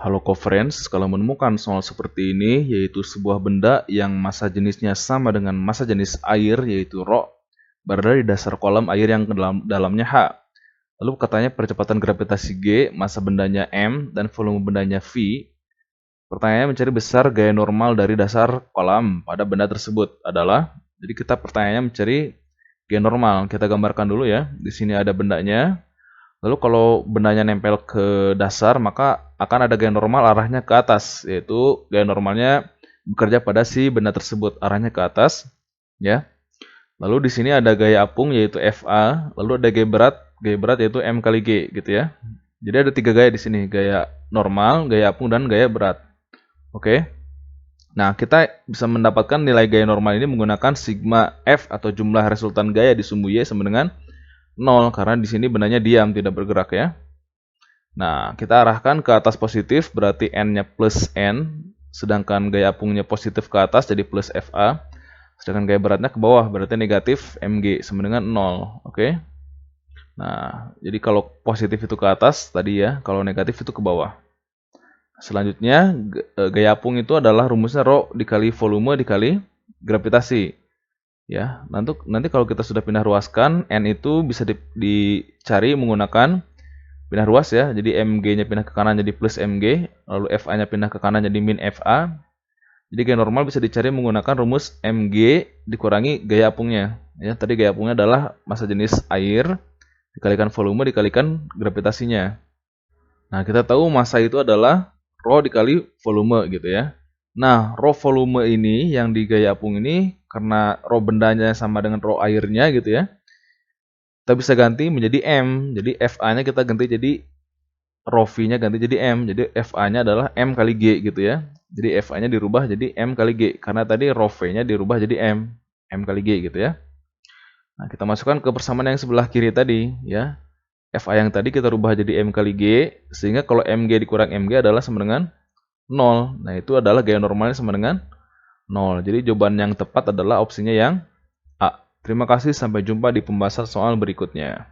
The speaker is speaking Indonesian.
Halo co-friends, kalau menemukan soal seperti ini, yaitu sebuah benda yang massa jenisnya sama dengan massa jenis air, yaitu Rho, berada di dasar kolam air yang dalamnya H. Lalu katanya percepatan gravitasi G, massa bendanya M, dan volume bendanya V. Pertanyaannya mencari besar gaya normal dari dasar kolam pada benda tersebut adalah, jadi kita pertanyaannya mencari gaya normal. Kita gambarkan dulu ya, di sini ada bendanya. Lalu kalau bendanya nempel ke dasar, maka akan ada gaya normal arahnya ke atas, yaitu gaya normalnya bekerja pada si benda tersebut, arahnya ke atas, ya. Lalu di sini ada gaya apung yaitu Fa, lalu ada gaya berat yaitu M kali G, gitu ya. Jadi ada 3 gaya di sini, gaya normal, gaya apung, dan gaya berat. Oke. Nah, kita bisa mendapatkan nilai gaya normal ini menggunakan sigma F atau jumlah resultan gaya di sumbu Y sama dengan 0 karena di sini bendanya diam, tidak bergerak ya. Nah, kita arahkan ke atas positif berarti N-nya plus N, sedangkan gaya apungnya positif ke atas jadi plus Fa, sedangkan gaya beratnya ke bawah berarti negatif Mg sama dengan 0. Oke. Nah, jadi kalau positif itu ke atas tadi ya, kalau negatif itu ke bawah. Selanjutnya, gaya apung itu adalah rumusnya Rho dikali volume dikali gravitasi. Ya, nanti kalau kita sudah pindah ruaskan, N itu bisa dicari menggunakan pindah ruas ya. Jadi Mg-nya pindah ke kanan jadi plus Mg, lalu Fa-nya pindah ke kanan jadi min Fa. Jadi gaya normal bisa dicari menggunakan rumus Mg dikurangi gaya apungnya. Ya, tadi gaya apungnya adalah massa jenis air dikalikan volume dikalikan gravitasinya. Nah, kita tahu massa itu adalah Rho dikali volume gitu ya. Nah, Rho volume ini yang di gaya apung ini karena Rho bendanya sama dengan Rho airnya gitu ya. Kita bisa ganti menjadi M. Jadi Fa-nya kita ganti jadi Rho V-nya ganti jadi M. Jadi Fa-nya adalah M kali G gitu ya. Jadi Fa-nya dirubah jadi M kali G karena tadi Rho V-nya dirubah jadi M. M kali G gitu ya. Nah, kita masukkan ke persamaan yang sebelah kiri tadi ya. Fa yang tadi kita rubah jadi M kali G, sehingga kalau Mg dikurang Mg adalah sama dengan 0. Nah, itu adalah gaya normalnya sama dengan 0. Jadi jawaban yang tepat adalah opsinya yang A. Terima kasih, sampai jumpa di pembahasan soal berikutnya.